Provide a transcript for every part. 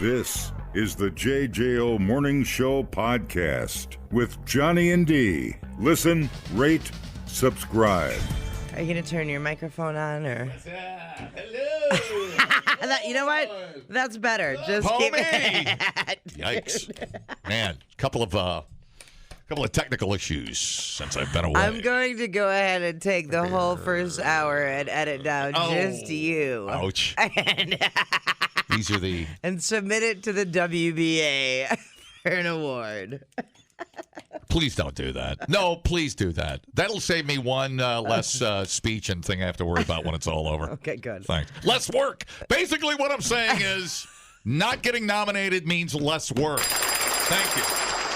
This is the JJO Morning Show podcast with Johnny and D. Listen, rate, subscribe. Are you going to turn your microphone on or? Hello. You know what? That's better. Just keep it. Yikes. Man, couple of technical issues since I've been away. I'm going to go ahead and take the whole first hour and edit down just you. Ouch. These are the... And submit it to the WBA for an award. Please don't do that. No, please do that. That'll save me one less speech and thing I have to worry about when it's all over. Okay, good. Thanks. Less work. Basically what I'm saying is not getting nominated means less work. Thank you.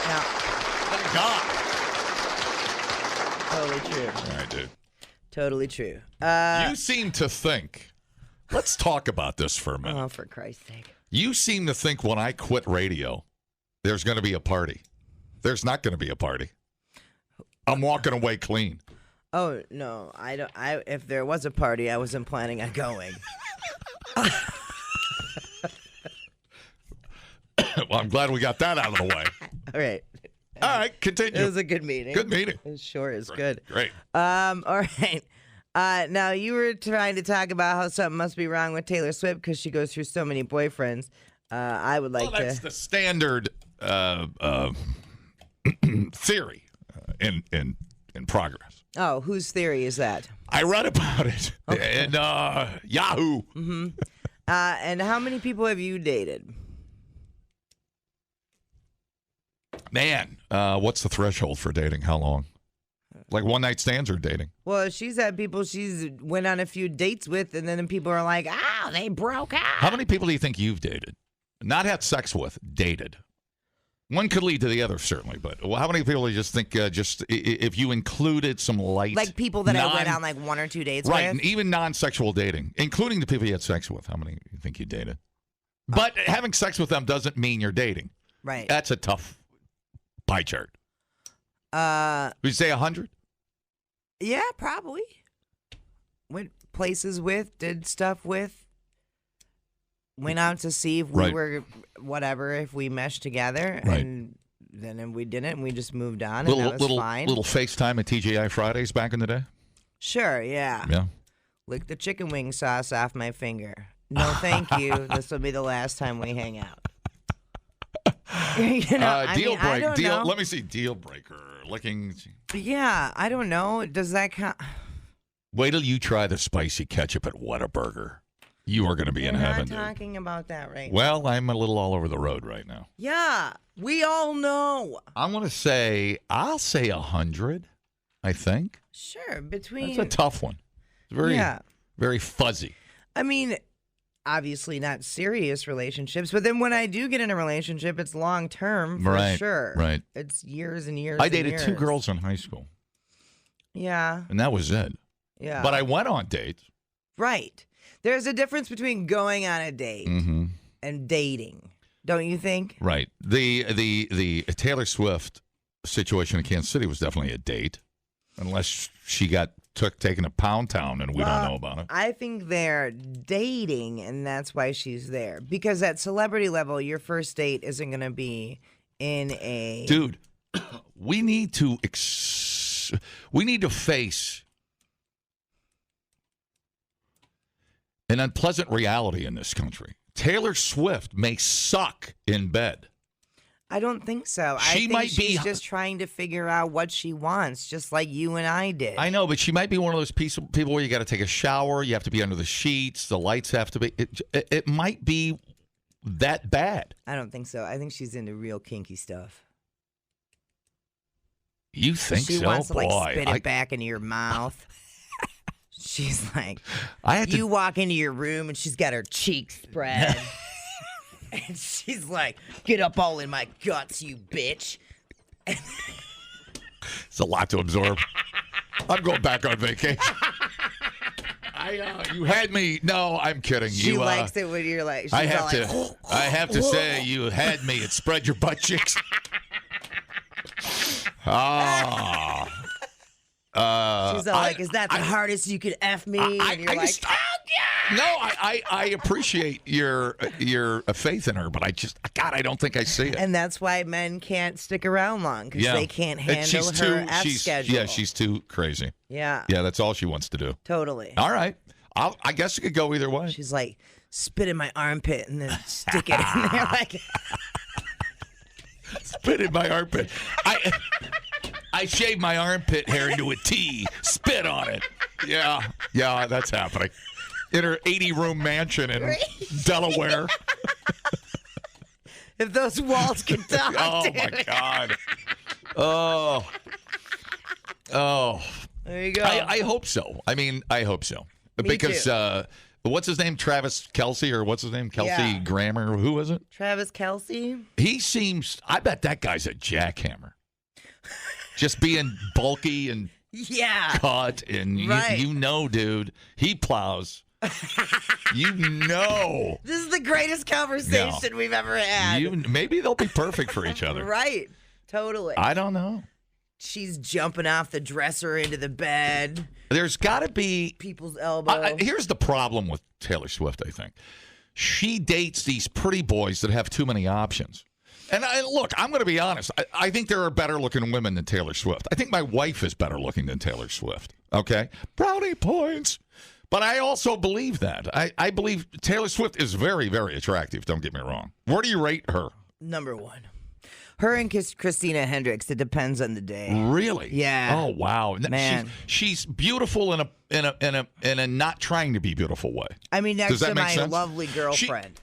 No. Thank God. Totally true. All right, dude. Totally true. You seem to think... Let's talk about this for a minute. Oh, for Christ's sake. You seem to think when I quit radio, there's going to be a party. There's not going to be a party. I'm walking away clean. Oh, no. If there was a party, I wasn't planning on going. Well, I'm glad we got that out of the way. All right. All right, continue. It was a good meeting. Good meeting. It sure is good. Great. All right. Now, you were trying to talk about how something must be wrong with Taylor Swift because she goes through so many boyfriends. I would like that's the standard theory in progress. Oh, whose theory is that? I read about it in Yahoo. Mm-hmm. And how many people have you dated? Man, what's the threshold for dating? How long? Like one night stands or dating? Well, she's had people she's went on a few dates with, and then people are like, they broke up. How many people do you think you've dated? Not had sex with, dated. One could lead to the other, certainly, but how many people do you just think, just if you included some light... Like people that I went on like one or two dates with? Right, and even non-sexual dating, including the people you had sex with. How many do you think you dated? But having sex with them doesn't mean you're dating. Right. That's a tough pie chart. Would you say 100? Yeah, probably. Went places with, did stuff with. Went out to see if we were, whatever, if we meshed together. Right. And then if we didn't, we just moved on, and that was fine. Little FaceTime at TGI Fridays back in the day? Sure, yeah. Yeah. Lick the chicken wing sauce off my finger. No, thank you. This will be the last time we hang out. Deal breaker. Know. Let me see. Deal breaker. Licking. Yeah, I don't know. Does that count? Wait till you try the spicy ketchup at Whataburger. You are going to be in heaven. We're not talking about that right now. Well, I'm a little all over the road right now. Yeah, we all know. I'm going to say, I'll say 100, I think. Sure, between... That's a tough one. It's very fuzzy. I mean... Obviously not serious relationships, but then when I do get in a relationship, it's long term for sure. Right. It's years and years. I dated 2 girls in high school. Yeah. And that was it. Yeah. But I went on dates. Right. There's a difference between going on a date and dating, don't you think? Right. The Taylor Swift situation in Kansas City was definitely a date, unless she got taken to Pound Town and we don't know about it. I think they're dating, and that's why she's there. Because at celebrity level, your first date isn't going to be in a... Dude, we need to face an unpleasant reality in this country. Taylor Swift may suck in bed. I don't think so. I think she's just trying to figure out what she wants, just like you and I did. I know, but she might be one of those people where you got to take a shower, you have to be under the sheets, the lights have to be... It might be that bad. I don't think so. I think she's into real kinky stuff. You think so? She wants to Boy, spit it back into your mouth. She's like... You walk into your room and she's got her cheeks spread. And she's like, get up all in my guts, you bitch. It's a lot to absorb. I'm going back on vacation. You had me. No, I'm kidding. She likes it when you're like, she's I have to say, you had me. It spread your butt cheeks. She's all like, is that the hardest you could F me? And you're like, oh, No, I appreciate your faith in her, but I don't think I see it. And that's why men can't stick around long, because they can't handle her F schedule. Yeah, she's too crazy. Yeah. Yeah, that's all she wants to do. Totally. All right. I guess it could go either way. She's like, spit in my armpit and then stick it in there. Like, spit in my armpit. I shave my armpit hair into a T. Spit on it. Yeah, that's happening. In her 80-room mansion in Delaware. If those walls could talk. Oh, my God. Oh. There you go. I hope so. I hope so. Me because too. What's his name? Travis Kelce, or what's his name? Kelsey Grammer. Who is it? Travis Kelce. He seems. I bet that guy's a jackhammer. Just being bulky and cut, and you know, dude, he plows. You know. This is the greatest conversation we've ever had. Maybe they'll be perfect for each other. Right. Totally. I don't know. She's jumping off the dresser into the bed. There's got to be people's elbow. Here's the problem with Taylor Swift, I think. She dates these pretty boys that have too many options. And look, I'm going to be honest. I think there are better looking women than Taylor Swift. I think my wife is better looking than Taylor Swift. Okay? Brownie points. But I also believe that. I believe Taylor Swift is very, very attractive. Don't get me wrong. Where do you rate her? Number 1. Her and Christina Hendricks. It depends on the day. Really? Yeah. Oh wow, man. She's beautiful in a not trying to be beautiful way. I mean, next to my lovely girlfriend.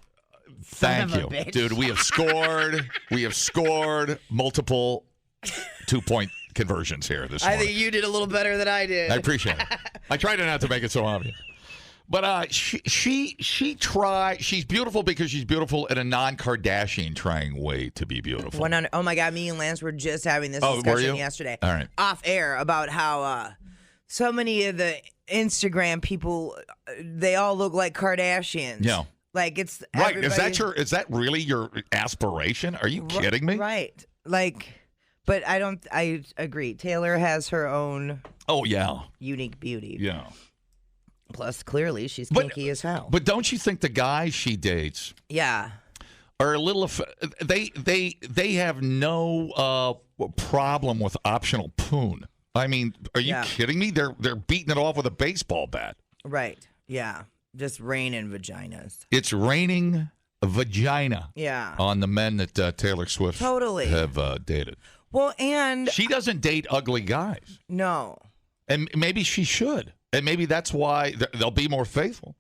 Thank you, dude. We have scored. We have scored multiple 2-point conversions here this morning. I think you did a little better than I did. I appreciate it. I tried not to make it so obvious. But she's beautiful because she's beautiful in a non-Kardashian trying way to be beautiful. 100. Oh my God, me and Lance were just having this discussion yesterday. All right. Off air about how so many of the Instagram people, they all look like Kardashians. Yeah. Like it's right. Is that really your aspiration? Are you kidding me? Right. Like, but I agree. Taylor has her own unique beauty. Yeah. Plus, clearly, she's kinky as hell. But don't you think the guys she dates are a little... They have no problem with optional poon. I mean, are you kidding me? They're beating it off with a baseball bat. Right. Yeah. Just raining vaginas. It's raining vagina on the men that Taylor Swift have dated. Well, and... She doesn't date ugly guys. No. And maybe she should. And maybe that's why they'll be more faithful.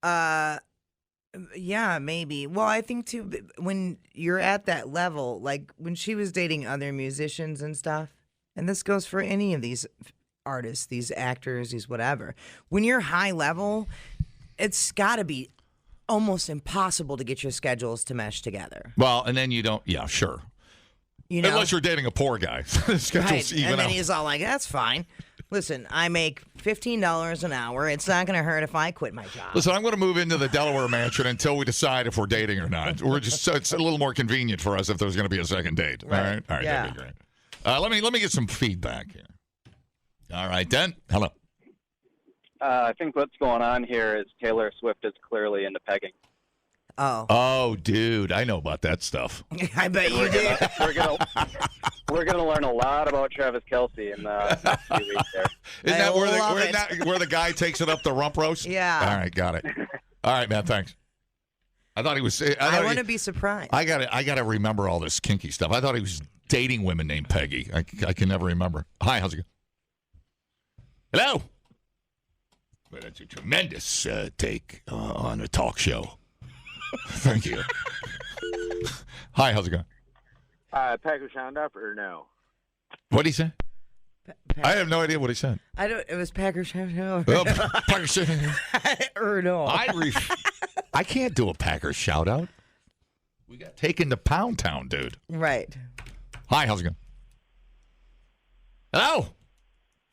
Yeah, maybe. Well, I think, too, when you're at that level, like when she was dating other musicians and stuff, and this goes for any of these artists, these actors, these whatever, when you're high level, it's got to be almost impossible to get your schedules to mesh together. Well, and then you don't, sure. You know? Unless you're dating a poor guy. Right. And then he's all like, that's fine. Listen, I make $15 an hour. It's not going to hurt if I quit my job. Listen, I'm going to move into the Delaware mansion until we decide if we're dating or not. It's a little more convenient for us if there's going to be a second date. Right. All right, yeah. That'd be great. Let me get some feedback here. All right, then. Hello. I think what's going on here is Taylor Swift is clearly into pegging. Oh, dude, I know about that stuff. I bet you do. We're gonna learn a lot about Travis Kelce in the next few weeks there. Isn't that where the guy takes it up the rump roast? Yeah. All right, got it. All right, man, thanks. I thought he was. I wouldn't be surprised. I gotta remember all this kinky stuff. I thought he was dating women named Peggy. I can never remember. Hi, how's it going? Hello. Well, that's a tremendous take on a talk show. Thank you. Hi, how's it going? Packer sound up or no? What did he say? I have no idea what he said. It was Packer shout-out. Packer shout-out. Or no. I can't do a Packer shout-out. We got taken to Pound Town, dude. Right. Hi, how's it going? Hello?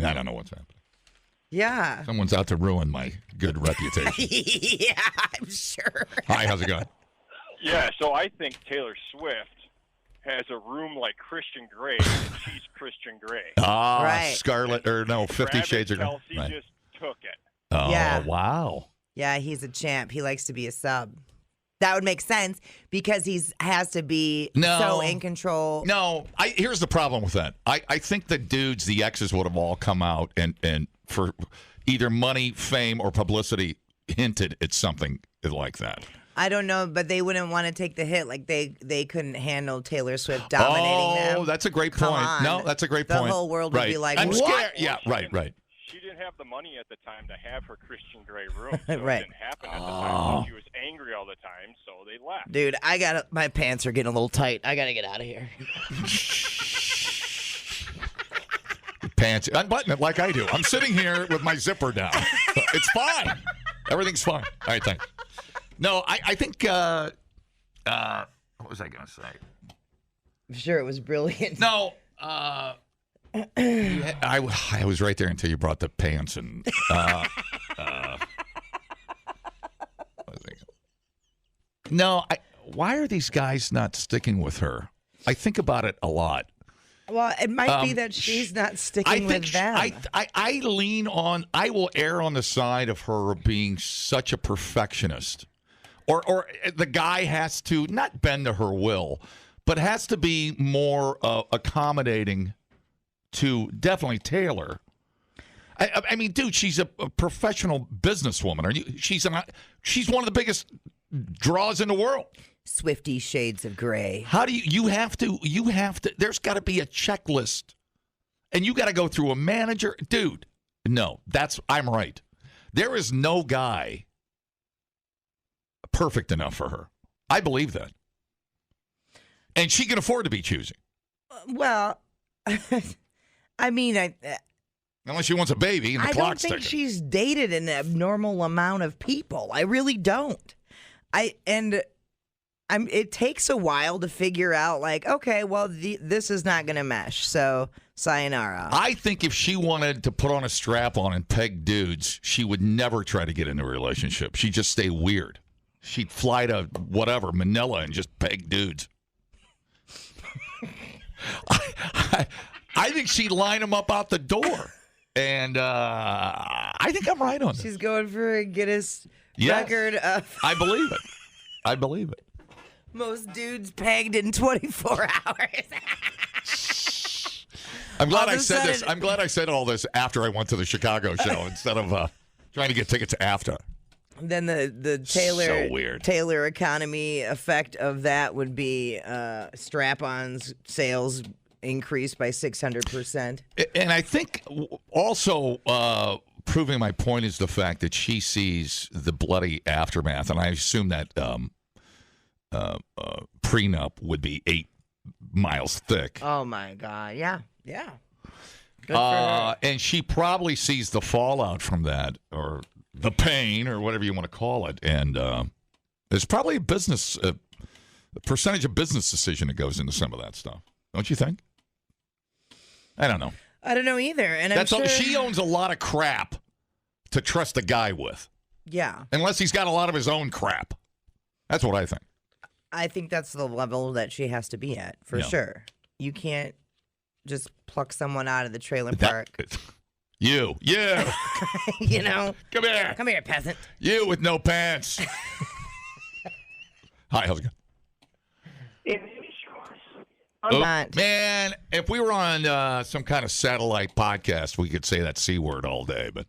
I don't know what's happening. Yeah. Someone's out to ruin my good reputation. Yeah, I'm sure. Hi, how's it going? Yeah, so I think Taylor Swift has a room like Christian Grey, and she's Christian Grey. Right. Scarlet, or no, 50 Shades of Grey. Kelsey just took it. Oh, yeah. Wow. Yeah, he's a champ. He likes to be a sub. That would make sense because has to be so in control. No, here's the problem with that. I think the dudes, the exes, would have all come out and for either money, fame, or publicity hinted at something like that. I don't know, but they wouldn't want to take the hit. Like they couldn't handle Taylor Swift dominating them. Oh, that's a great point. On. No, that's a great point. The whole world would be like, I'm what? scared. Yeah, right. She didn't have the money at the time to have her Christian Grey room. So Right. It didn't happen at the time. So she was angry all the time, so they left. Dude, my pants are getting a little tight. I got to get out of here. Pants. Unbutton it like I do. I'm sitting here with my zipper down. It's fine. Everything's fine. All right, thanks. No, I think, what was I going to say? I'm sure it was brilliant. No, I was right there until you brought the pants and. No, why are these guys not sticking with her? I think about it a lot. Well, it might be that she's not sticking with them. I lean on. I will err on the side of her being such a perfectionist, or the guy has to not bend to her will, but has to be more accommodating to definitely Taylor. I mean, dude, she's a professional businesswoman. She's one of the biggest draws in the world. Swifty shades of gray. How do you have to, there's got to be a checklist. And you got to go through a manager. Dude, no, I'm right. There is no guy perfect enough for her. I believe that. And she can afford to be choosy. Well, I mean, unless she wants a baby and the clock's ticking. I don't think she's dated an abnormal amount of people. I really don't. It takes a while to figure out, like, okay, well, this is not going to mesh, so sayonara. I think if she wanted to put on a strap-on and peg dudes, she would never try to get into a relationship. She'd just stay weird. She'd fly to whatever, Manila, and just peg dudes. I think she'd line them up out the door. And I think I'm right on this. She's going for a Guinness record of... I believe it. Most dudes pegged in 24 hours. I'm glad I said this. I'm glad I said all this after I went to the Chicago show instead of trying to get tickets after. Then the Taylor economy effect of that would be strap-ons sales increased by 600%. And I think also proving my point is the fact that she sees the bloody aftermath, and I assume that prenup would be 8 miles thick. Oh my God! Yeah. Good for her. And she probably sees the fallout from that, or the pain, or whatever you want to call it. And there's probably a percentage of business decision that goes into some of that stuff. Don't you think? I don't know. I don't know either. And I'm sure she owns a lot of crap to trust a guy with. Yeah. Unless he's got a lot of his own crap. That's what I think. I think that's the level that she has to be at, for sure. You can't just pluck someone out of the trailer park. You. You know? Come here. Come here, peasant. You with no pants. Hi, how's it going? I'm not. Man, if we were on some kind of satellite podcast, we could say that C word all day, but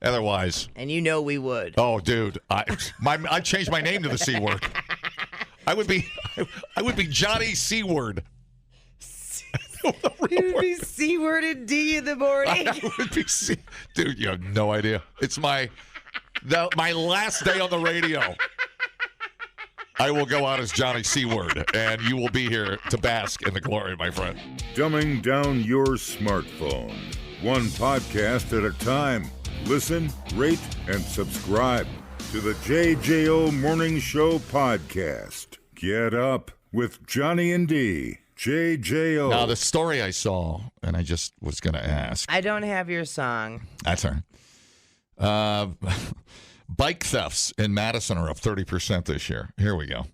otherwise. And you know we would. Oh, dude. I'd change my name to the C word. I would be Johnny C word. You would be C-worded D in the morning. I would be dude, you have no idea. It's my last day on the radio. I will go out as Johnny C-word, and you will be here to bask in the glory, my friend. Dumbing down your smartphone. One podcast at a time. Listen, rate, and subscribe to the JJO Morning Show podcast. Get up with Johnny and D. JJO. Now, the story I saw, and I just was going to ask. I don't have your song. That's all right. Bike thefts in Madison are up 30% this year. Here we go.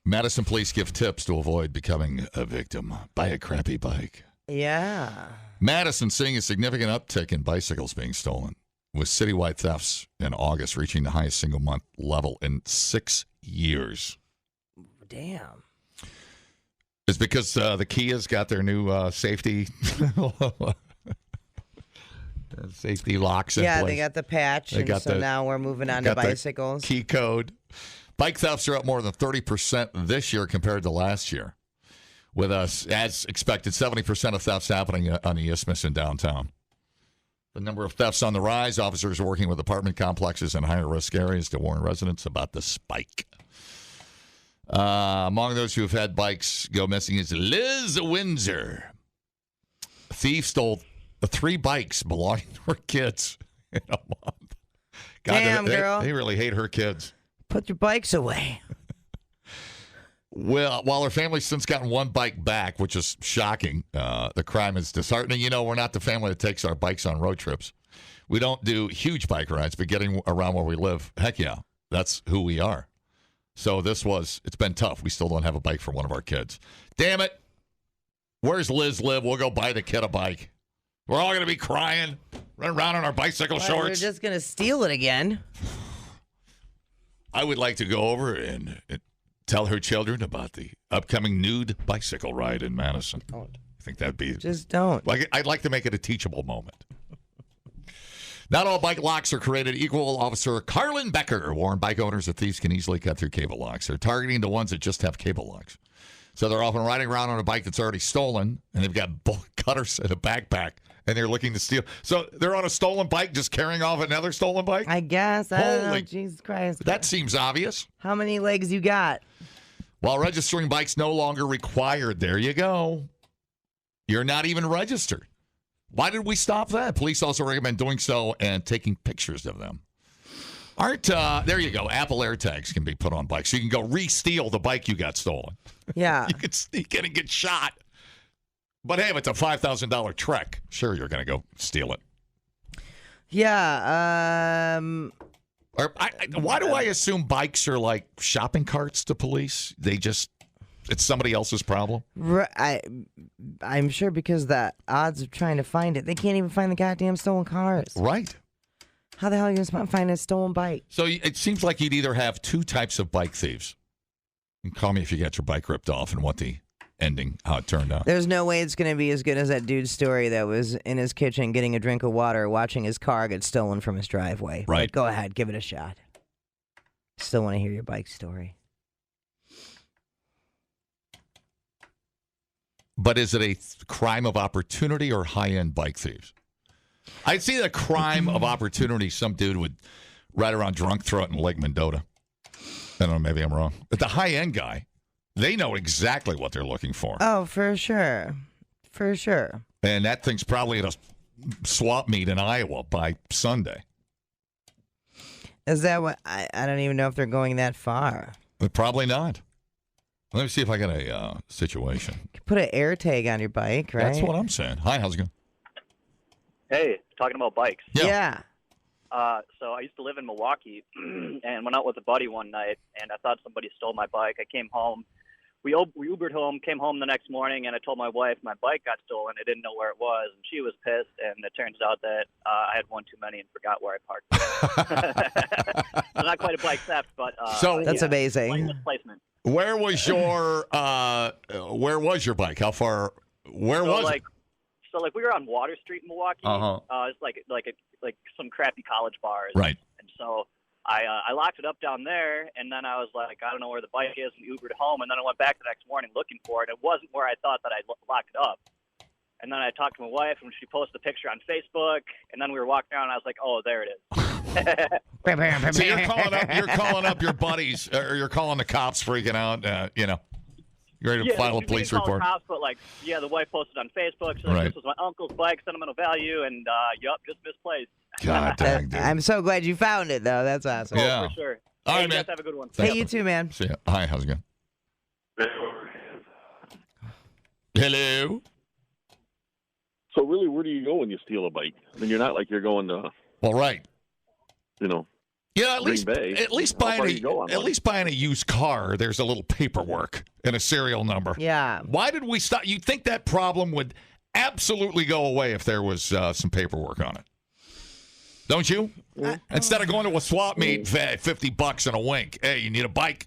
Madison police give tips to avoid becoming a victim. Buy a crappy bike. Yeah. Madison seeing a significant uptick in bicycles being stolen. with citywide thefts in August reaching the highest single-month level in 6 years. Damn. It's because the Kias got their new safety safety locks in place. Yeah, they got the patch, now we're moving on to bicycles. Key code. Bike thefts are up more than 30% this year compared to last year. With us, as expected, 70% of thefts happening on the Isthmus in downtown. The number of thefts on the rise. Officers are working with apartment complexes in higher risk areas to warn residents about the spike. Among those who have had bikes go missing is Liz Windsor. A thief stole 3 bikes belonging to her kids in a month. God, damn, girl. They really hate her kids. Put your bikes away. Well, while her family's since gotten 1 bike back, which is shocking, the crime is disheartening. You know, we're not the family that takes our bikes on road trips. We don't do huge bike rides, but getting around where we live, heck yeah, that's who we are. So it's been tough. We still don't have a bike for one of our kids. Damn it. Where's Liz live? We'll go buy the kid a bike. We're all going to be crying, running around in our bicycle shorts. We're just going to steal it again. I would like to go over and tell her children about the upcoming nude bicycle ride in Madison. I think that'd be... Just don't. I'd like to make it a teachable moment. Not all bike locks are created equal. Officer Carlin Becker warned bike owners that thieves can easily cut through cable locks. They're targeting the ones that just have cable locks. So they're often riding around on a bike that's already stolen, and they've got bolt cutters and a backpack, and they're looking to steal. So they're on a stolen bike just carrying off another stolen bike? I guess. I don't know. Jesus Christ. That seems obvious. How many legs you got? While registering bikes no longer required, there you go. You're not even registered. Why did we stop that? Police also recommend doing so and taking pictures of them. There you go. Apple AirTags can be put on bikes. So you can go re-steal the bike you got stolen. Yeah. You can sneak in and get shot. But hey, if it's a $5,000 trek, sure, you're going to go steal it. Yeah. Why do I assume bikes are like shopping carts to police? It's somebody else's problem? I'm sure because the odds of trying to find it, they can't even find the goddamn stolen cars. Right. How the hell are you going to find a stolen bike? So it seems like you'd either have 2 types of bike thieves. And call me if you got your bike ripped off and what the ending, how it turned out. There's no way it's going to be as good as that dude's story that was in his kitchen getting a drink of water, watching his car get stolen from his driveway. Right. But go ahead, give it a shot. Still want to hear your bike story. But is it a crime of opportunity or high-end bike thieves? I'd see the crime of opportunity. Some dude would ride around drunk, throw it in Lake Mendota. I don't know, maybe I'm wrong. But the high-end guy, they know exactly what they're looking for. Oh, for sure. For sure. And that thing's probably at a swap meet in Iowa by Sunday. Is that what? I don't even know if they're going that far. Probably not. Let me see if I got a situation. You could put an air tag on your bike, right? That's what I'm saying. Hi, how's it going? Hey, talking about bikes. Yeah. So I used to live in Milwaukee and went out with a buddy one night, and I thought somebody stole my bike. I came home. We Ubered home, came home the next morning, and I told my wife my bike got stolen. I didn't know where it was, and she was pissed, and it turns out that I had one too many and forgot where I parked. So not quite a bike theft, but that's amazing. Misplacement. Where was your bike? How far? Where was it? So we were on Water Street in Milwaukee. It's like some crappy college bars. Right. And so I locked it up down there, and then I was like, I don't know where the bike is, and Ubered home, and then I went back the next morning looking for it. It wasn't where I thought that I locked it up. And then I talked to my wife, and she posted a picture on Facebook, and then we were walking around, and I was like, oh, there it is. So you're calling up your buddies, or you're calling the cops, freaking out. You're ready to file a police report. Cops, but the wife posted on Facebook. So right. This was my uncle's bike, sentimental value, and just misplaced. God dang, dude. I'm so glad you found it, though. That's awesome. Yeah, for sure. All right, you man. guys have a good one. Hey, you too, man. See ya. Hi, how's it going? Hello. So really, where do you go when you steal a bike? I mean, you're not like you're going to. Well, right. Yeah, at least buying a used car, there's a little paperwork and a serial number. Yeah. Why did we stop? You'd think that problem would absolutely go away if there was some paperwork on it. Don't you? Instead of going to a swap meet, $50 and a wink. Hey, you need a bike.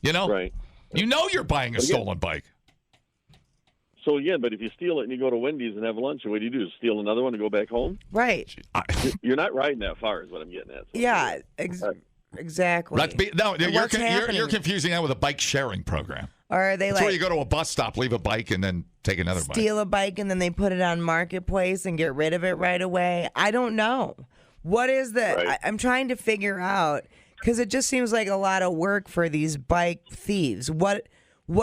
You know? Right. You know you're buying a stolen bike. So, again, but if you steal it and you go to Wendy's and have lunch, what do? Steal another one and go back home? Right. You're not riding that far is what I'm getting at. So Yeah, exactly. You're confusing that with a bike sharing program. Or are they That's where you go to a bus stop, leave a bike, and then take another bike. Steal a bike and then they put it on Marketplace and get rid of it right away? I don't know. What is the... Right. I'm trying to figure out, because it just seems like a lot of work for these bike thieves. What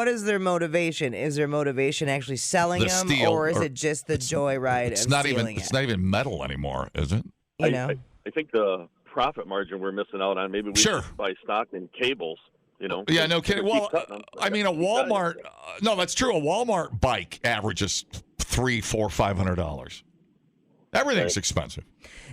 is their motivation? Is their motivation actually selling them, or is it just the joyride of stealing it? It's not even metal anymore, is it? I think the profit margin we're missing out on, maybe we should buy stock in cables. Yeah, no kidding. Well, I mean, a Walmart. No, that's true. A Walmart bike averages $300, $400, $500. Everything's expensive.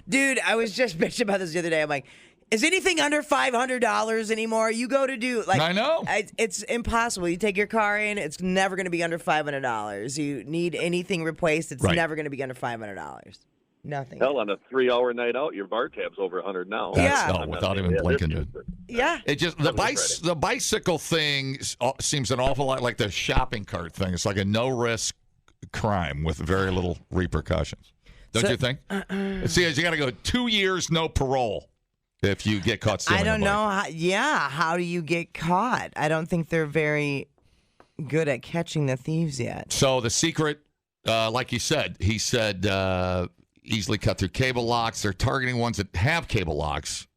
Dude, I was just bitching about this the other day. I'm like, is anything under $500 anymore? You go to do I know it's impossible. You take your car in, it's never going to be under $500. You need anything replaced, it's never going to be under $500. Nothing. Hell, on a 3-hour night out, your bar tab's over 100 now. Without even blinking it. Yeah. It just the bicycle thing seems an awful lot like the shopping cart thing. It's like a no risk crime with very little repercussions. Don't you think? See, you got to go 2 years, no parole if you get caught stealing. I don't know. How do you get caught? I don't think they're very good at catching the thieves yet. So the secret, like you said, he said. Easily cut through cable locks. They're targeting ones that have cable locks.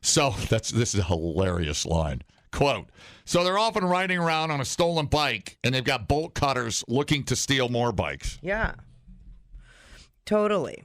So this is a hilarious line. Quote, so they're often riding around on a stolen bike and they've got bolt cutters looking to steal more bikes. Yeah. Totally.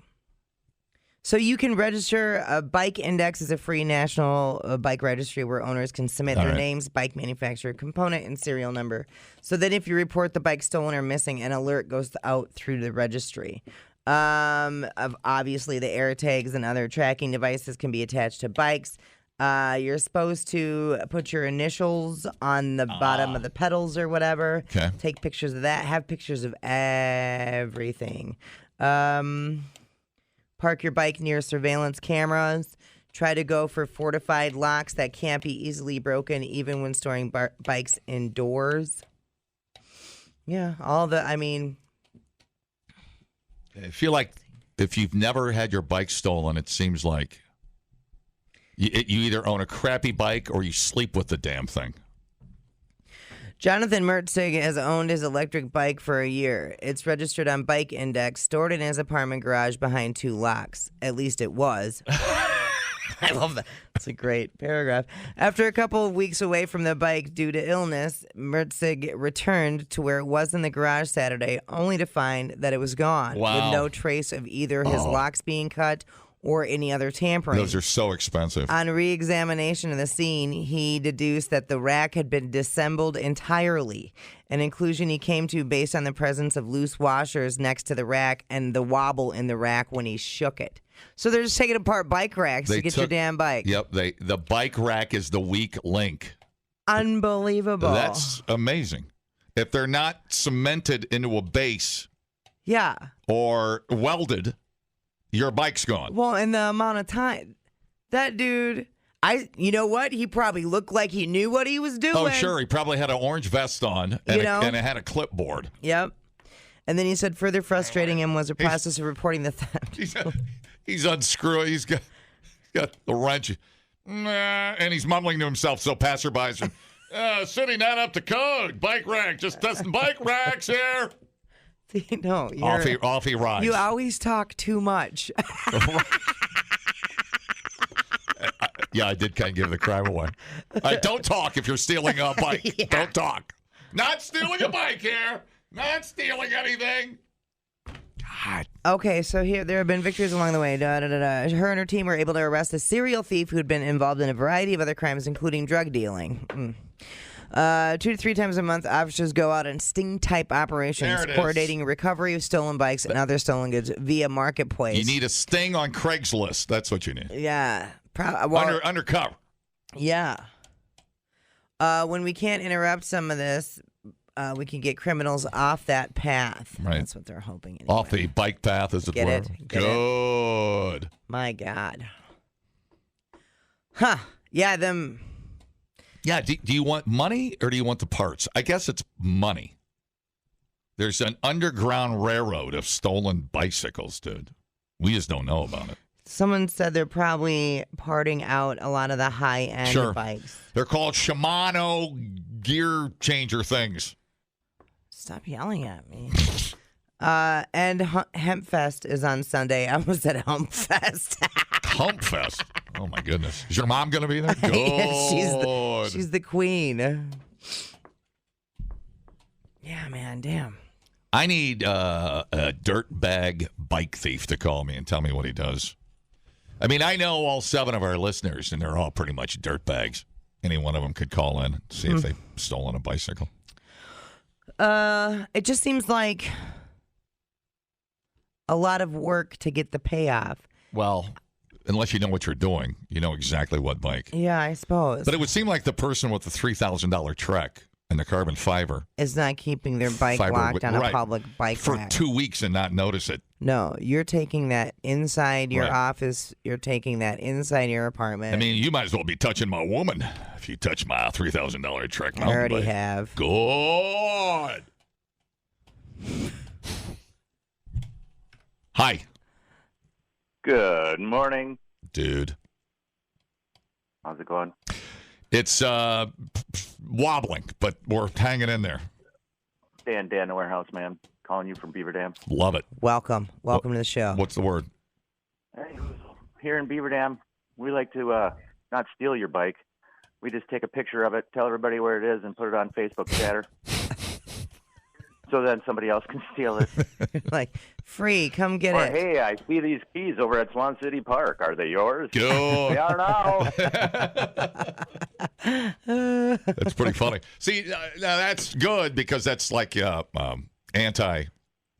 So you can register. A Bike Index is a free national bike registry where owners can submit their names, bike manufacturer, component, and serial number. So that if you report the bike stolen or missing, an alert goes out through the registry. Obviously, the air tags and other tracking devices can be attached to bikes. You're supposed to put your initials on the bottom of the pedals or whatever. Okay. Take pictures of that. Have pictures of everything. Park your bike near surveillance cameras. Try to go for fortified locks that can't be easily broken, even when storing bikes indoors. Yeah, I feel like if you've never had your bike stolen, it seems like you either own a crappy bike or you sleep with the damn thing. Jonathan Mertzig has owned his electric bike for a year. It's registered on Bike Index, stored in his apartment garage behind 2 locks. At least it was. I love that. It's a great paragraph. After a couple of weeks away from the bike due to illness, Mertzig returned to where it was in the garage Saturday, only to find that it was gone, with no trace of either his locks being cut or any other tampering. Those are so expensive. On re-examination of the scene, he deduced that the rack had been disassembled entirely, an conclusion he came to based on the presence of loose washers next to the rack and the wobble in the rack when he shook it. So they're just taking apart bike racks to get your damn bike. Yep, the bike rack is the weak link. Unbelievable. That's amazing. If they're not cemented into a base or welded, your bike's gone. Well, in the amount of time, that dude, you know what? He probably looked like he knew what he was doing. Oh, sure. He probably had an orange vest on and it had a clipboard. Yep. And then he said further frustrating him was the process of reporting the theft. He's unscrewing. He's got the wrench. And he's mumbling to himself so passerbys are, city not up to code. Bike rack. Just testing bike racks here. See, no, off he rides. You always talk too much. Yeah, I did kind of give the crime away. Don't talk if you're stealing a bike. Yeah. Don't talk. Not stealing a bike here. Not stealing anything. God. Okay, so there have been victories along the way. Her and her team were able to arrest a serial thief who had been involved in a variety of other crimes, including drug dealing. 2 to 3 times a month, officers go out on sting-type operations, coordinating recovery of stolen bikes and other stolen goods via Marketplace. You need a sting on Craigslist. That's what you need. Yeah. Undercover. Yeah. When we can't interrupt some of this, we can get criminals off that path. Right. That's what they're hoping. Anyway. Off the bike path, as it Get were. it? Good. My God. Huh. Yeah, them. Yeah, do you want money or do you want the parts? I guess it's money. There's an underground railroad of stolen bicycles, dude. We just don't know about it. Someone said they're probably parting out a lot of the high-end bikes. They're called Shimano gear changer things. Stop yelling at me. And Hempfest is on Sunday. I was at Humpfest. Humpfest? Oh, my goodness. Is your mom going to be there? Good. Yeah, she's the queen. Yeah, man, damn. I need a dirtbag bike thief to call me and tell me what he does. I mean, I know all 7 of our listeners, and they're all pretty much dirtbags. Any one of them could call in and see if they've stolen a bicycle. It just seems like a lot of work to get the payoff. Well, unless you know what you're doing, you know exactly what bike. Yeah, I suppose. But it would seem like the person with the $3,000 Trek and the carbon fiber is not keeping their bike locked on a public bike for rack. 2 weeks and not notice it. No, you're taking that inside your office. You're taking that inside your apartment. I mean, you might as well be touching my woman if you touch my $3,000 Trek mountain I already bike. have. Good. Hi. Good morning. Dude. How's it going? It's wobbling, but we're hanging in there. Dan the warehouse man, calling you from Beaver Dam. Love it. Welcome to the show. What's the word? Hey, here in Beaver Dam, we like to not steal your bike. We just take a picture of it, tell everybody where it is, and put it on Facebook chatter. So then somebody else can steal it. Like, free, come get or, it. hey, I see these keys over at Swan City Park. Are they yours? Good. They are now. That's pretty funny. See, now that's good because that's like anti.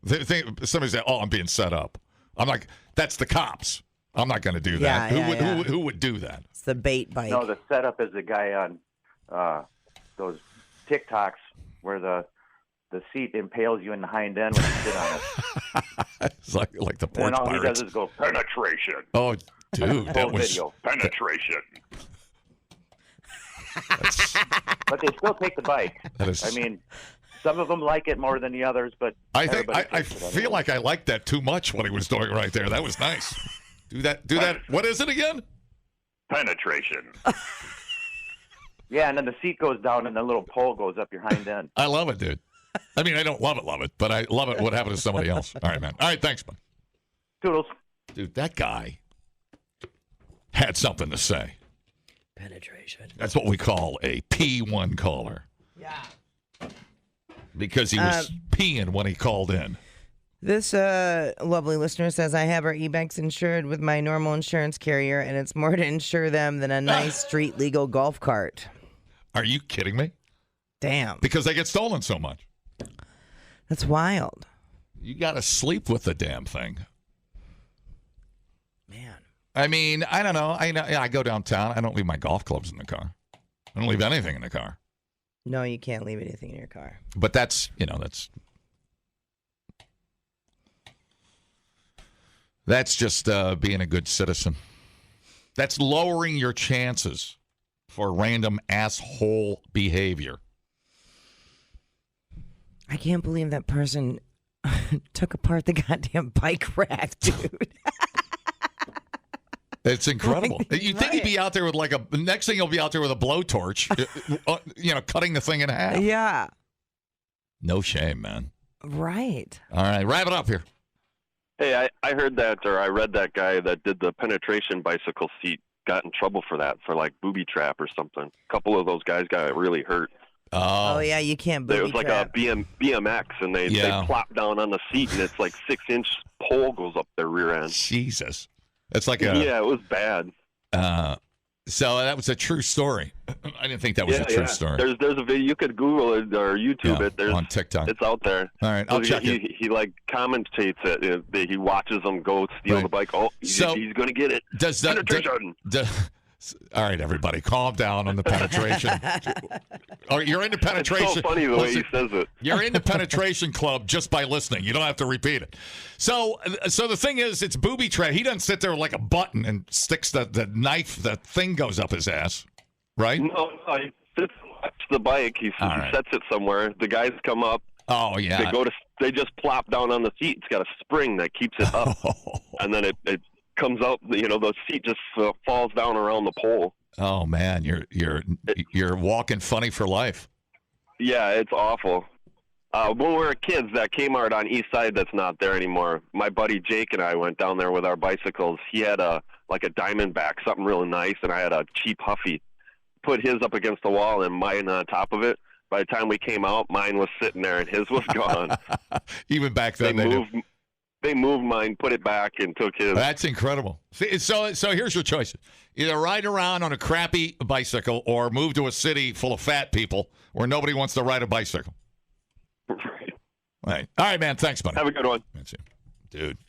Somebody said, "Oh, I'm being set up." I'm like, "That's the cops. I'm not going to do that. Who would do that?" It's the bait bike. No, the setup is the guy on those TikToks where the seat impales you in the hind end when you sit on it. It's like the porch and all pirates. he does is go, penetration. Oh, dude, that was video. Penetration. But they still take the bike. I mean, some of them like it more than the others, but I feel like I liked that too much what he was doing right there. That was nice. Do that. What is it again? Penetration. Yeah, and then the seat goes down and the little pole goes up your hind end. I love it, dude. I mean, I don't love it, but I love it what happened to somebody else. All right, man. All right, thanks, man. Toodles. Dude, that guy had something to say. Penetration. That's what we call a P1 caller. Yeah. Because he was peeing when he called in. This lovely listener says, I have our e-bikes insured with my normal insurance carrier, and it's more to insure them than a nice street legal golf cart. Are you kidding me? Damn. Because they get stolen so much. That's wild. You got to sleep with the damn thing. Man. I mean, I don't know. I go downtown. I don't leave my golf clubs in the car. I don't leave anything in the car. No, you can't leave anything in your car. But that's just being a good citizen. That's lowering your chances for random asshole behavior. I can't believe that person took apart the goddamn bike rack, dude. It's incredible. You think he'd be out there with next thing he'll be out there with a blowtorch, cutting the thing in half. Yeah. No shame, man. Right. All right, wrap it up here. Hey, I heard that, or I read that guy that did the penetration bicycle seat got in trouble for that, for like booby trap or something. A couple of those guys got really hurt. Oh yeah, you can't booby trap. It was like a BMX, and they plop down on the seat, and it's like 6-inch pole goes up their rear end. Jesus. It's like it was bad. So that was a true story. I didn't think that was a true story. There's a video. You could Google it or YouTube it. There's on TikTok. It's out there. All right, I'll check it. He like commentates it. He watches them go steal the bike. Oh, he's going to get it. All right, everybody, calm down on the penetration. Oh, you're into penetration. It's so funny the way he says it. You're in the penetration club just by listening. You don't have to repeat it. So the thing is, it's booby trap. He doesn't sit there like a button and sticks the knife. The thing goes up his ass, right? No, he sits and watches the bike. He sets it somewhere. The guys come up. Oh yeah. They just plop down on the seat. It's got a spring that keeps it up, and then it comes out. The seat just falls down around the pole. Oh man, you're walking funny for life. Yeah, it's awful. When we were kids, that Kmart on East Side that's not there anymore. My buddy Jake and I went down there with our bicycles. He had a Diamondback, something really nice, and I had a cheap Huffy. Put his up against the wall and mine on top of it. By the time we came out, mine was sitting there and his was gone. Even back then, they moved mine, put it back, and took his. That's incredible. So here's your choices. Either ride around on a crappy bicycle or move to a city full of fat people where nobody wants to ride a bicycle. Right. All right, man. Thanks, buddy. Have a good one. That's it. Dude.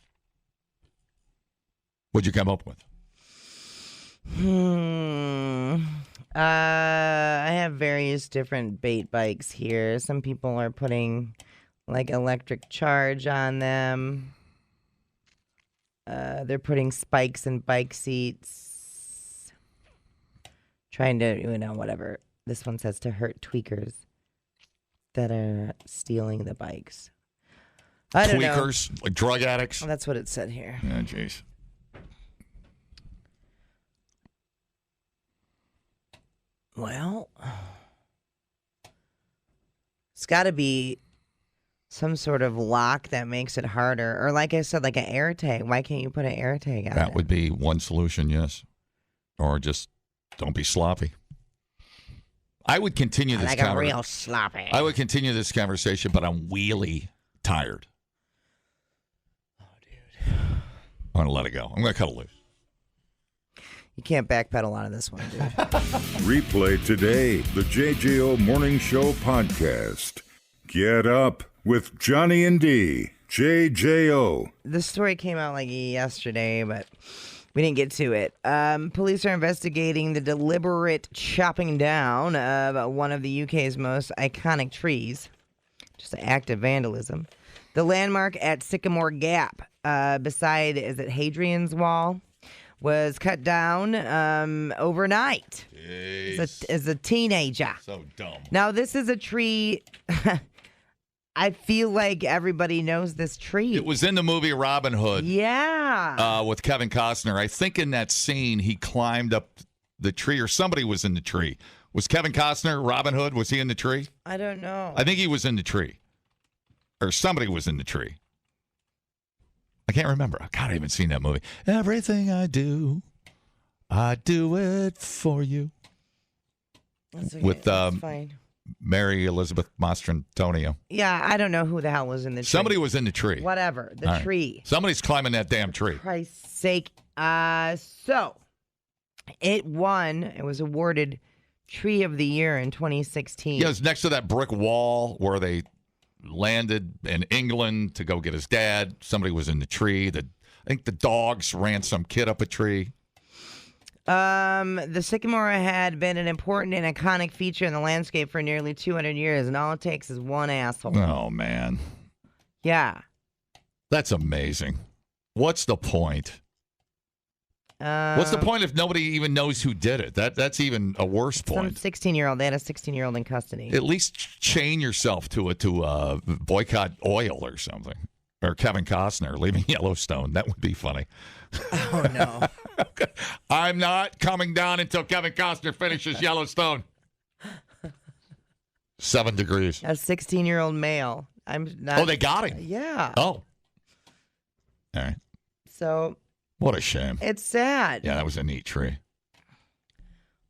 What'd you come up with? I have various different bait bikes here. Some people are putting electric charge on them. They're putting spikes in bike seats. Trying to, whatever. This one says to hurt tweakers that are stealing the bikes. I don't know. Tweakers? Like drug addicts? That's what it said here. Yeah, jeez. Well, it's got to be some sort of lock that makes it harder. Or like I said, like an air tag. Why can't you put an air tag on it? That would be one solution, yes. Or just don't be sloppy. I would continue this conversation. Like a real sloppy. I would continue this conversation, but I'm really tired. Oh, dude. I'm going to let it go. I'm going to cut it loose. You can't backpedal out of this one, dude. Replay today the JJO Morning Show podcast. Get up with Johnny and D. JJO. The story came out yesterday, but we didn't get to it. Police are investigating the deliberate chopping down of one of the UK's most iconic trees. Just an act of vandalism. The landmark at Sycamore Gap, beside, is it Hadrian's Wall, was cut down overnight as a teenager. So dumb. Now, this is a tree. I feel like everybody knows this tree. It was in the movie Robin Hood. Yeah. With Kevin Costner. I think in that scene, he climbed up the tree, or somebody was in the tree. Was Kevin Costner, Robin Hood, was he in the tree? I don't know. I think he was in the tree. Or somebody was in the tree. I can't remember. God, I haven't seen that movie. Everything I do it for you. That's okay. With That's fine. Mary Elizabeth Mastrantonio. Yeah, I don't know who the hell was in the tree. Somebody was in the tree. Whatever. The tree. Somebody's climbing that damn tree. For Christ's sake. So, it won. It was awarded Tree of the Year in 2016. Yeah, it was next to that brick wall where they landed in England to go get his dad. Somebody was in the tree. I think the dogs ran some kid up a tree. The sycamore had been an important and iconic feature in the landscape for nearly 200 years, and all it takes is one asshole. Oh, man. Yeah. That's amazing. What's the point? What's the point if nobody even knows who did it? That's even a worse point. Some 16-year-old. They had a 16-year-old in custody. At least chain yourself to boycott oil or something. Or Kevin Costner leaving Yellowstone. That would be funny. Oh, no. I'm not coming down until Kevin Costner finishes Yellowstone. 7 degrees. A 16-year-old male. I'm not. Oh, they got him? Yeah. Oh. All right. So. What a shame. It's sad. Yeah, that was a neat tree.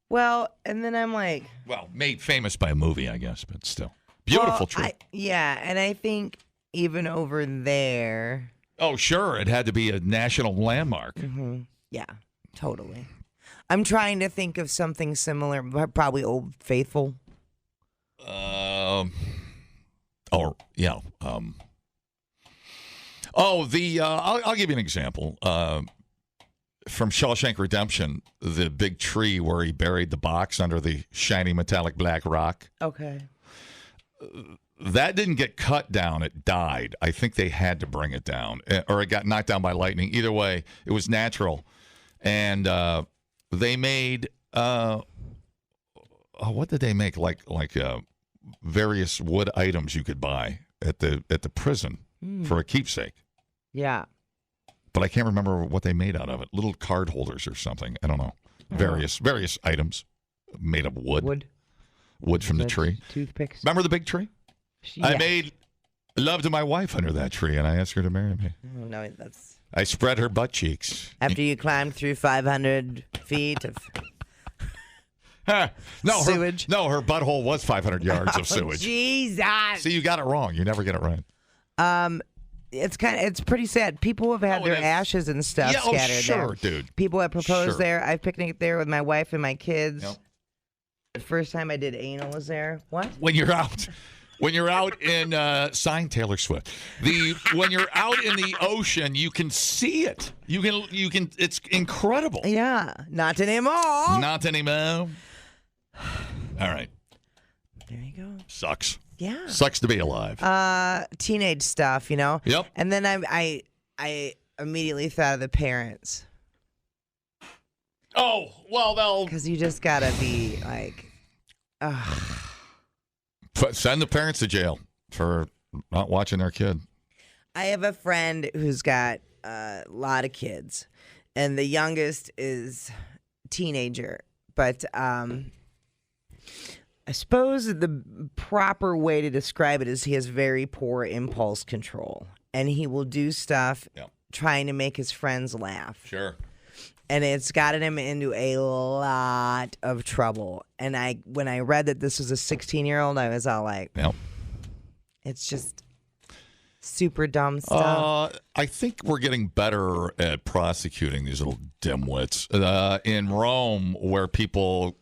Well, and then I'm like. Well, made famous by a movie, I guess, but still. Beautiful tree. Yeah, and I think even over there. Oh, sure. It had to be a national landmark. Mm-hmm. Yeah, totally. I'm trying to think of something similar, probably Old Faithful. I'll give you an example. from Shawshank Redemption, the big tree where he buried the box under the shiny metallic black rock. Okay. That didn't get cut down. It died. I think they had to bring it down, or it got knocked down by lightning. Either way, it was natural. And they made, what did they make? Like various wood items you could buy at the prison for a keepsake. Yeah. But I can't remember what they made out of it. Little card holders or something. I don't know. Various items made of wood. Wood from the tree. Toothpicks. Remember the big tree? Yeah. I made love to my wife under that tree, and I asked her to marry me. Oh, no, that's... I spread her butt cheeks. After you climbed through 500 feet of sewage? Her butthole was 500 yards of sewage. Jesus. See, you got it wrong. You never get it right. It's pretty sad. People have had their ashes and stuff scattered there. Dude. People have proposed there. I've picnicked there with my wife and my kids. Yep. The first time I did anal was there. What? When you're out in sign Taylor Swift. When you're out in the ocean, you can see it. You can. It's incredible. Yeah. Not anymore. Not anymore. All right. There you go. Sucks. Yeah. Sucks to be alive. Teenage stuff, you know. Yep. And then I immediately thought of the parents. Oh, well, they'll... Because you just got to be like... Send the parents to jail for not watching their kid. I have a friend who's got a lot of kids, and the youngest is teenager. But I suppose the proper way to describe it is he has very poor impulse control, and he will do stuff trying to make his friends laugh. Sure. And it's gotten him into a lot of trouble. And when I read that this was a 16-year-old, I was all like, it's just super dumb stuff. I think we're getting better at prosecuting these little dimwits. In Rome, where people...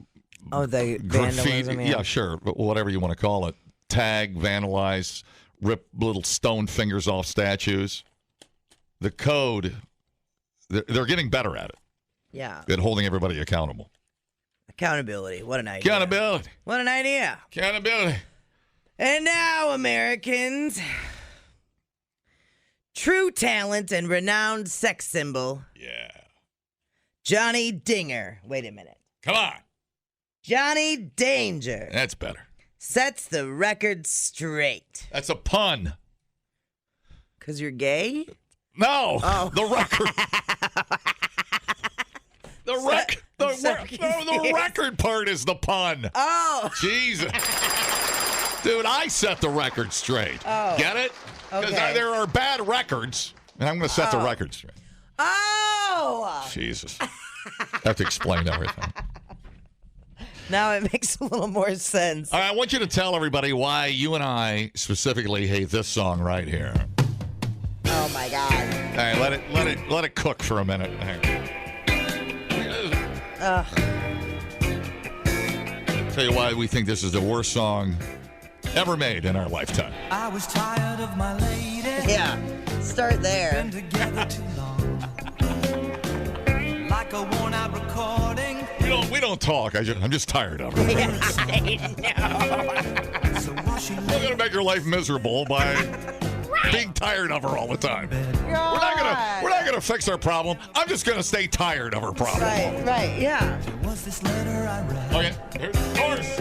the vandalism. Yeah, sure. Whatever you want to call it. Tag, vandalize, rip little stone fingers off statues. The code, they're getting better at it. Yeah. At holding everybody accountable. Accountability. What an idea. Accountability. What an idea. Accountability. And now, Americans, true talent and renowned sex symbol. Yeah. Johnny Dinger. Wait a minute. Come on. Johnny Danger. That's better. Sets the record straight. That's a pun. 'Cause you're gay? No. Oh. The record. The record part is the pun. Oh. Jesus. Dude, I set the record straight. Oh. Get it? Because there are bad records, and I'm going to set the record straight. Oh. Jesus. I have to explain everything. Now it makes a little more sense. All right, I want you to tell everybody why you and I specifically hate this song right here. Oh my God. All right, let it cook for a minute. Tell you why we think this is the worst song ever made in our lifetime. I was tired of my lady. Yeah, start there. Been together too long. Like a worn-out recording. We don't talk. I'm just tired of her. Yeah, I know. So why she We're gonna make her life miserable by being tired of her all the time. We're not gonna fix our problem. I'm just gonna stay tired of her problem. Right, yeah. was this letter I read? Okay, here's the chorus.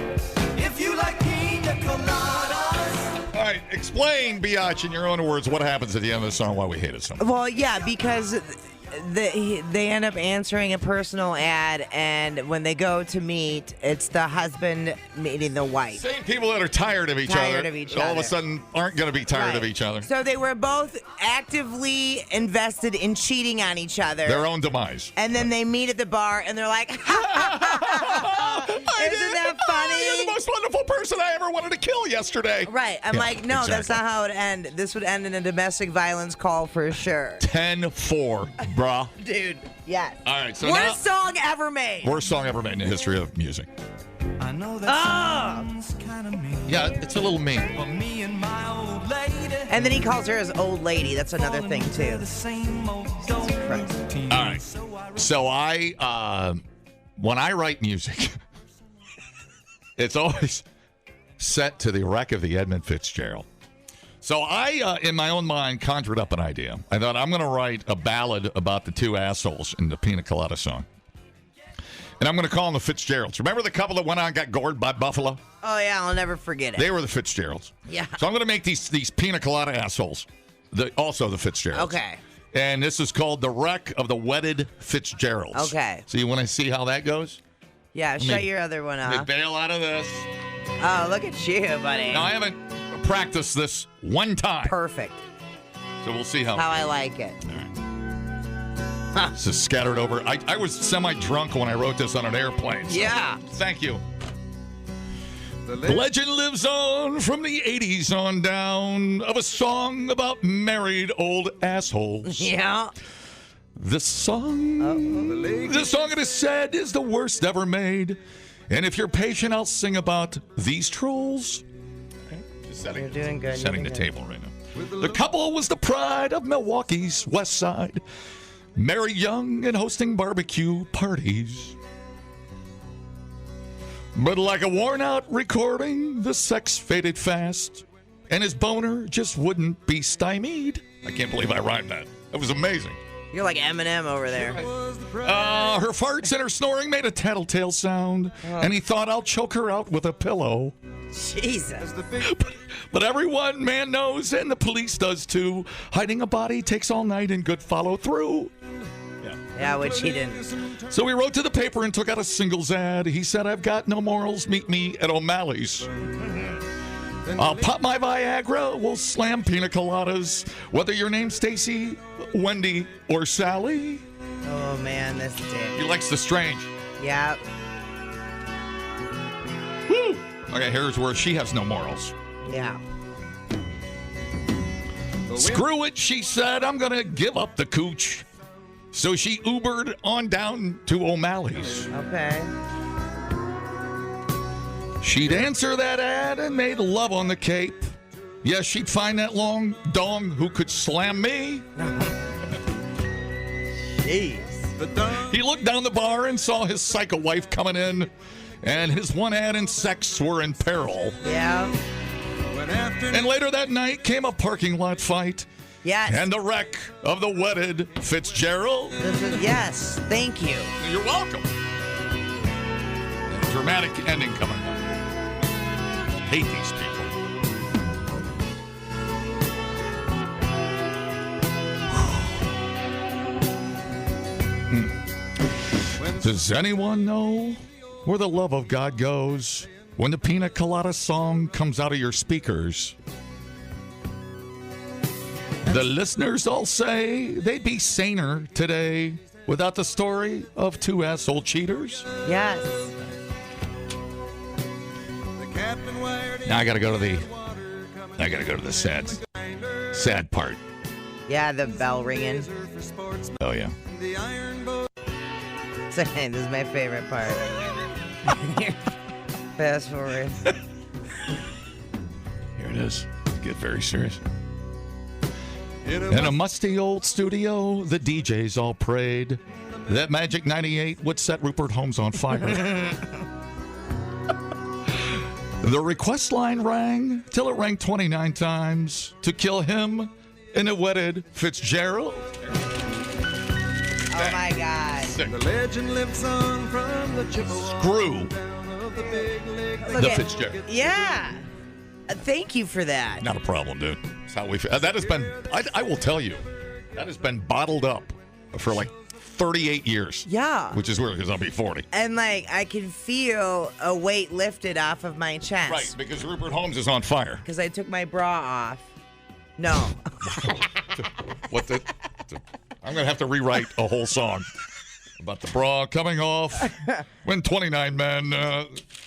If you like pina coladas. All right, explain, Biatch, in your own words, what happens at the end of the song, why we hate it so much. Well, yeah, because they end up answering a personal ad, and when they go to meet, it's the husband meeting the wife. Same people that are tired of each other. All of a sudden aren't going to be tired of each other. So they were both actively invested in cheating on each other. Their own demise. And then they meet at the bar, and they're like, isn't that funny? You're the most wonderful person I ever wanted to kill yesterday. Right. I'm like, no, that's not how it would end. This would end in a domestic violence call for sure. 10-4, brah. Dude, yes. All right, so Worst song ever made. Worst song ever made in the history of music. I know that sounds kind of mean. Yeah, it's a little mean. But me and my old lady. And then he calls her his old lady. That's another thing, too. The same old Christ. All right. So when I write music, it's always set to the wreck of the Edmund Fitzgerald. So I, in my own mind, conjured up an idea. I thought I'm going to write a ballad about the two assholes in the Pina Colada song. And I'm going to call them the Fitzgeralds. Remember the couple that went out and got gored by buffalo? Oh, yeah, I'll never forget it. They were the Fitzgeralds. Yeah. So I'm going to make these Pina Colada assholes also the Fitzgeralds. Okay. And this is called The Wreck of the Wedded Fitzgeralds. Okay. So you want to see how that goes? Yeah, shut your other one Let me off. bail out of this. Oh, look at you, buddy. Now, I haven't practiced this one time. Perfect. So we'll see how I like it. This is scattered over. I was semi-drunk when I wrote this on an airplane. So Yeah. Thank you. The legend lives on from the 80s on down of a song about married old assholes. Yeah. This song, it is said, is the worst ever made. And if you're patient, I'll sing about these trolls. Just setting, You're doing good. setting the table right now. The couple was the pride of Milwaukee's West Side. Married young and hosting barbecue parties. But like a worn-out recording, the sex faded fast. And his boner just wouldn't be stymied. I can't believe I rhymed that. That was amazing. You're like Eminem over there. Her farts and her snoring made a tattletale sound, and he thought, I'll choke her out with a pillow. Jesus. But everyone, man, knows, and the police does too. Hiding a body takes all night and good follow-through. Yeah, which he didn't. So he wrote to the paper and took out a singles ad. He said, I've got no morals, meet me at O'Malley's. I'll pop my Viagra, we'll slam pina coladas, whether your name's Stacy, Wendy, or Sally. Oh, man, this dick. He likes the strange. Yeah. Woo! Okay, here's where she has no morals. Yeah. Screw it, she said, I'm going to give up the cooch. So she Ubered on down to O'Malley's. Okay. She'd answer that ad and made love on the Cape. Yes, she'd find that long dong who could slam me. Jeez. He looked down the bar and saw his psycho wife coming in, and his one ad and sex were in peril. Yeah. And later that night came a parking lot fight. Yes. And the wreck of the wedded Fitzgerald. Yes. Thank you. You're welcome. Dramatic ending coming up. Hate these people. Does anyone know where the love of God goes when the Pina Colada song comes out of your speakers? The listeners all say they'd be saner today without the story of two asshole cheaters. Yes. Now I gotta go to the sad part. Yeah, the bell ringing. Oh yeah. This is my favorite part. Fast forward. Here it is. Get very serious. In a musty old studio, the DJs all prayed that Magic 98 would set Rupert Holmes on fire. The request line rang till it rang 29 times to kill him and the wedded Fitzgerald. Oh my God. The legend lives on from the Chippewa. Screw the Fitzgerald. Yeah. Thank you for that. Not a problem, dude. That's how we feel. That has been, I will tell you, that has been bottled up for like 38 years. Yeah. Which is weird because I'll be 40. And like, I can feel a weight lifted off of my chest. Right, because Rupert Holmes is on fire. Because I took my bra off. No. What the? I'm going to have to rewrite a whole song. About the bra coming off when 29 men.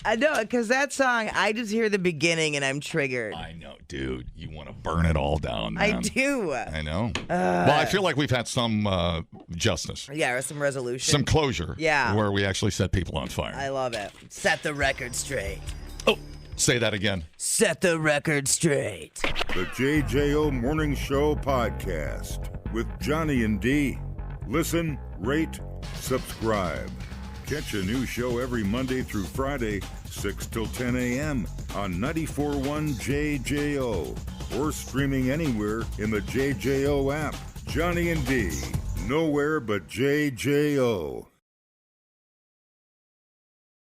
I know, because that song, I just hear the beginning and I'm triggered. I know, dude. You want to burn it all down, man. I do. I know. Well, I feel like we've had some justice. Yeah, or some resolution. Some closure. Yeah. Where we actually set people on fire. I love it. Set the record straight. Oh, say that again. Set the record straight. The JJO Morning Show Podcast with Johnny and D. Listen, rate, subscribe. Catch a new show every Monday through Friday, 6 till 10 a.m. on 94.1 JJO or streaming anywhere in the JJO app. Johnny and D, nowhere but JJO.